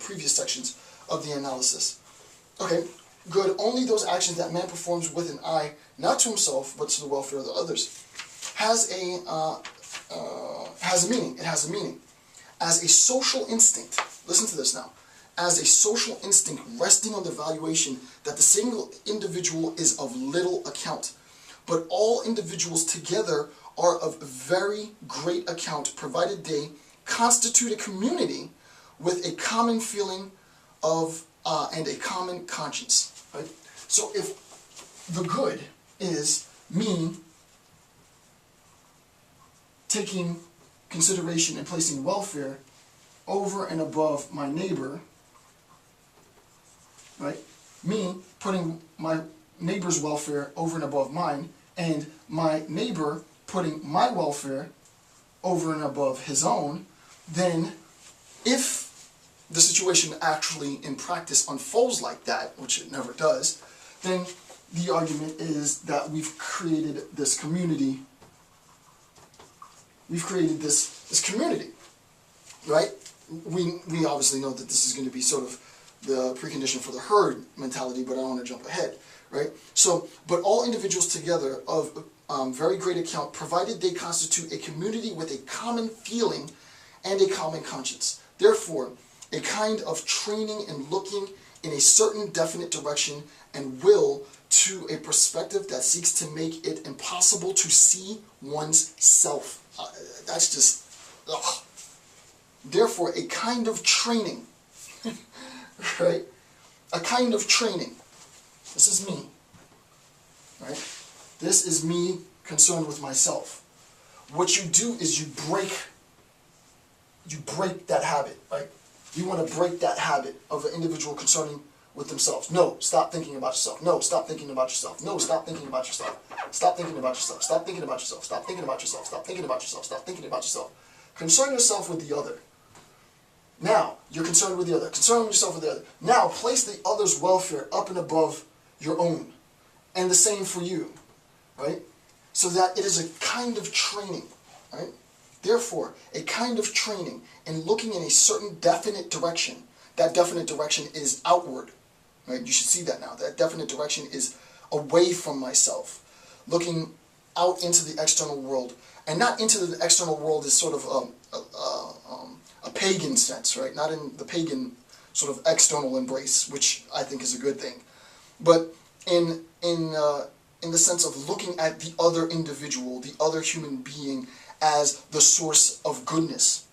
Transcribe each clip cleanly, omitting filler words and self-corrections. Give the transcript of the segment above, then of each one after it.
previous sections of the analysis. Okay, good. Only those actions that man performs with an eye, not to himself, but to the welfare of the others, has a meaning. It has a meaning. As a social instinct, listen to this now, as a social instinct resting on the valuation that the single individual is of little account, but all individuals together are of very great account, provided they constitute a community with a common feeling of and a common conscience. Right? So if the good is me taking consideration and placing welfare over and above my neighbor, right? Me putting my neighbor's welfare over and above mine, and my neighbor putting my welfare over and above his own, then if the situation actually in practice unfolds like that, which it never does, then the argument is that we've created this community. We've created this community, right? We obviously know that this is going to be sort of the precondition for the herd mentality, but I don't want to jump ahead, right? So, but all individuals together of very great account, provided they constitute a community with a common feeling and a common conscience. Therefore, a kind of training and looking in a certain definite direction and will to a perspective that seeks to make it impossible to see one's self. That's just, ugh. Therefore, a kind of training, right? A kind of training. This is me, right? This is me concerned with myself. What you do is you break that habit, right? You want to break that habit of an individual concerning with themselves. No, stop thinking about yourself. No, stop thinking about yourself. No, stop thinking about yourself. Stop thinking about yourself. Stop thinking about yourself. Stop thinking about yourself. Stop thinking about yourself. Stop thinking about yourself. Concern yourself with the other. Now, you're concerned with the other. Concern yourself with the other. Now, place the other's welfare up and above your own. And the same for you, right? So that it is a kind of training, right? Therefore, a kind of training in looking in a certain definite direction. That definite direction is outward, right? You should see that now. That definite direction is away from myself, looking out into the external world, and not into the external world as sort of a pagan sense, right? Not in the pagan sort of external embrace, which I think is a good thing, but in the sense of looking at the other individual, the other human being, as the source of goodness.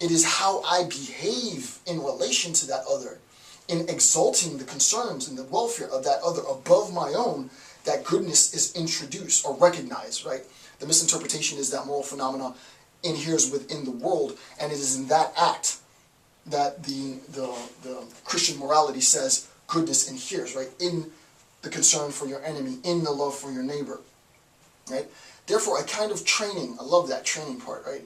It is how I behave in relation to that other, in exalting the concerns and the welfare of that other above my own, that goodness is introduced or recognized, right? The misinterpretation is that moral phenomena inheres within the world, and it is in that act that the Christian morality says goodness inheres, right? In the concern for your enemy, in the love for your neighbor, right? Therefore, a kind of training, I love that training part, right?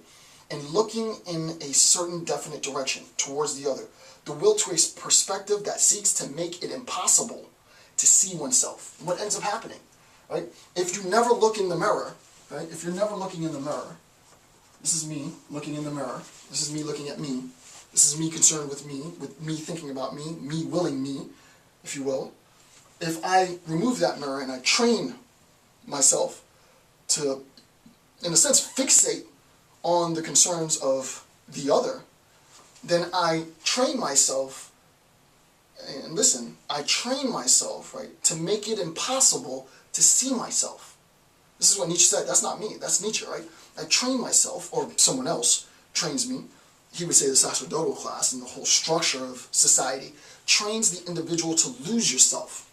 And looking in a certain definite direction towards the other. The will to a perspective that seeks to make it impossible to see oneself. What ends up happening, right? If you never look in the mirror, right? If you're never looking in the mirror, this is me looking in the mirror. This is me looking at me. This is me concerned with me thinking about me willing me, if you will. If I remove that mirror and I train myself to, in a sense, fixate on the concerns of the other, then I train myself, and listen, I train myself, right, to make it impossible to see myself. This is what Nietzsche said. That's not me. That's Nietzsche, right? I train myself, or someone else trains me. He would say the sacerdotal class and the whole structure of society trains the individual to lose yourself,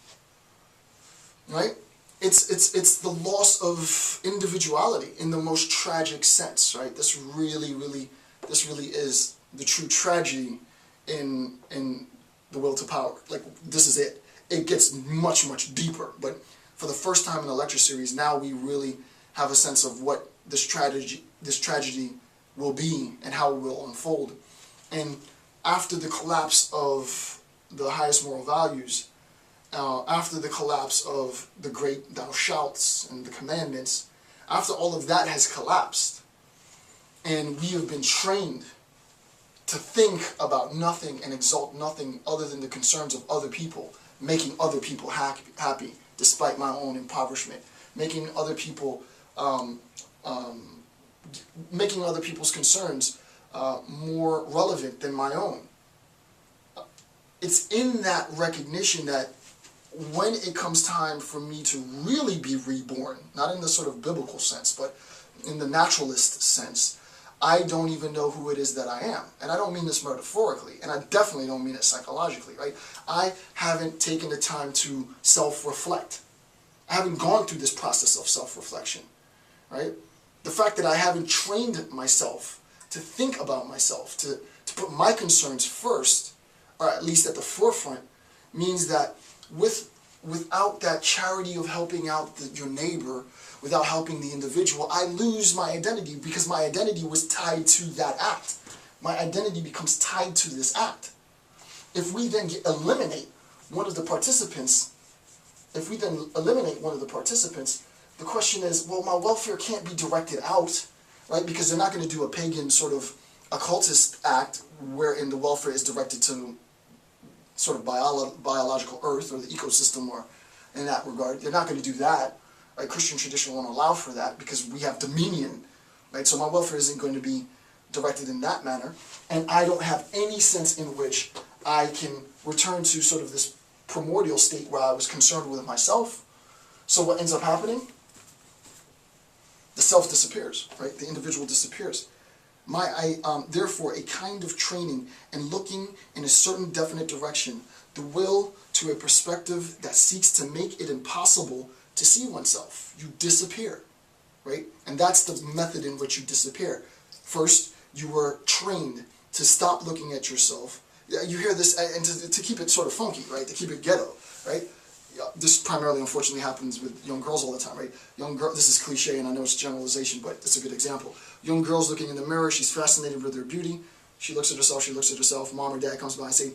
right? It's the loss of individuality in the most tragic sense, right? This really is the true tragedy in the will to power. Like, this is it. It gets much deeper, but for the first time in the lecture series, now we really have a sense of what this tragedy will be and how it will unfold. And after the collapse of the highest moral values, after the collapse of the great thou shalts and the commandments, after all of that has collapsed, and we have been trained to think about nothing and exalt nothing other than the concerns of other people, making other people happy despite my own impoverishment, making other people, making other people's concerns more relevant than my own. It's in that recognition that when it comes time for me to really be reborn, not in the sort of biblical sense, but in the naturalist sense, I don't even know who it is that I am. And I don't mean this metaphorically, and I definitely don't mean it psychologically, right? I haven't taken the time to self-reflect. I haven't gone through this process of self-reflection, right? The fact that I haven't trained myself to think about myself, to put my concerns first, or at least at the forefront, means that without that charity of helping out your neighbor, without helping the individual, I lose my identity because my identity was tied to that act. My identity becomes tied to this act. If we then eliminate one of the participants, the question is, well, my welfare can't be directed out, right? Because they're not going to do a pagan sort of occultist act wherein the welfare is directed to sort of biological earth or the ecosystem, or in that regard. They're not going to do that. Right? Christian tradition won't allow for that because we have dominion, right? So my welfare isn't going to be directed in that manner, and I don't have any sense in which I can return to sort of this primordial state where I was concerned with myself. So what ends up happening? The self disappears, right? The individual disappears. Therefore, a kind of training and looking in a certain definite direction, the will to a perspective that seeks to make it impossible to see oneself. You disappear, right? And that's the method in which you disappear. First, you were trained to stop looking at yourself. You hear this, and to keep it sort of funky, right? To keep it ghetto, right? This primarily, unfortunately, happens with young girls all the time, right? Young girl. This is cliche, and I know it's generalization, but it's a good example. Young girl's looking in the mirror. She's fascinated with her beauty. She looks at herself. She looks at herself. Mom or dad comes by and say,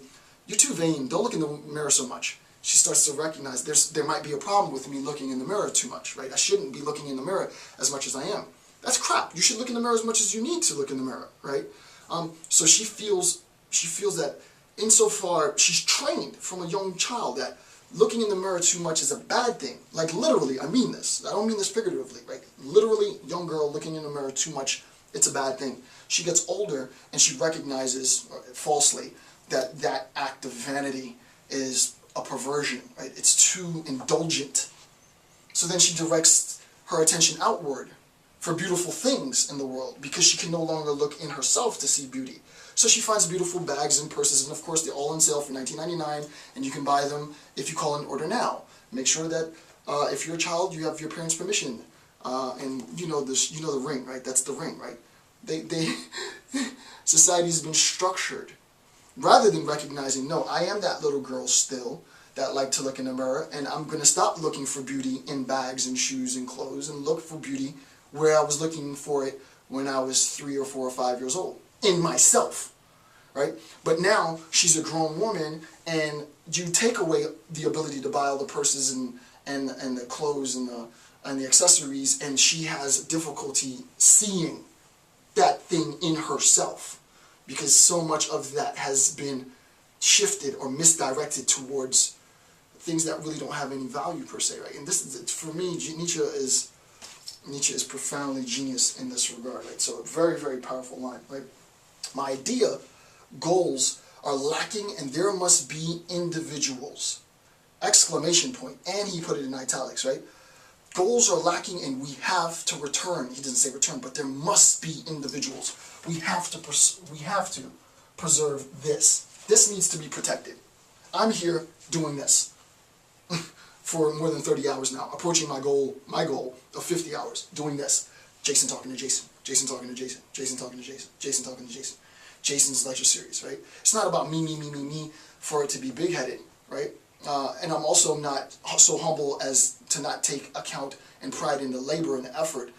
"You're too vain. Don't look in the mirror so much." She starts to recognize there might be a problem with me looking in the mirror too much, right? I shouldn't be looking in the mirror as much as I am. That's crap. You should look in the mirror as much as you need to look in the mirror, right? So she feels that insofar she's trained from a young child that looking in the mirror too much is a bad thing. Like literally, I mean this. I don't mean this figuratively, right? Literally, young girl looking in the mirror too much, it's a bad thing. She gets older and she recognizes, falsely, that that act of vanity is a perversion, right? It's too indulgent. So then she directs her attention outward for beautiful things in the world because she can no longer look in herself to see beauty. So she finds beautiful bags and purses, and of course they're all on sale for $19.99, and you can buy them if you call an order now. Make sure that if you're a child, you have your parents' permission, and you know the ring, right? That's the ring, right? Society's been structured rather than recognizing, no, I am that little girl still that liked to look in the mirror, and I'm going to stop looking for beauty in bags and shoes and clothes and look for beauty where I was looking for it when I was 3 or 4 or 5 years old. In myself, right? But now she's a grown woman, and you take away the ability to buy all the purses and the clothes and the accessories, and she has difficulty seeing that thing in herself because so much of that has been shifted or misdirected towards things that really don't have any value per se, right? And this is, for me, Nietzsche is profoundly genius in this regard, right? So a very, very powerful line, right? My idea, goals are lacking and there must be individuals. Exclamation point. And he put it in italics, right? Goals are lacking and we have to return. He doesn't say return, but there must be individuals. We have to preserve this. This needs to be protected. I'm here doing this for more than 30 hours now, approaching my goal of 50 hours, doing this. Jason talking to Jason. Jason talking to Jason. Jason talking to Jason. Jason talking to Jason. Jason's lecture series, right? It's not about me for it to be big-headed, right? And I'm also not so humble as to not take account and pride in the labor and the effort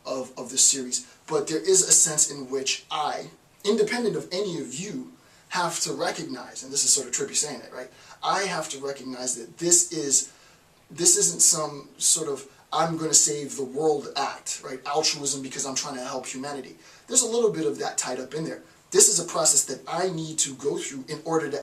of this series. But there is a sense in which I, independent of any of you, have to recognize, and this is sort of trippy saying it, right? I have to recognize that this isn't some sort of I'm going to save the world act, right? Altruism because I'm trying to help humanity. There's a little bit of that tied up in there. This is a process that I need to go through in order to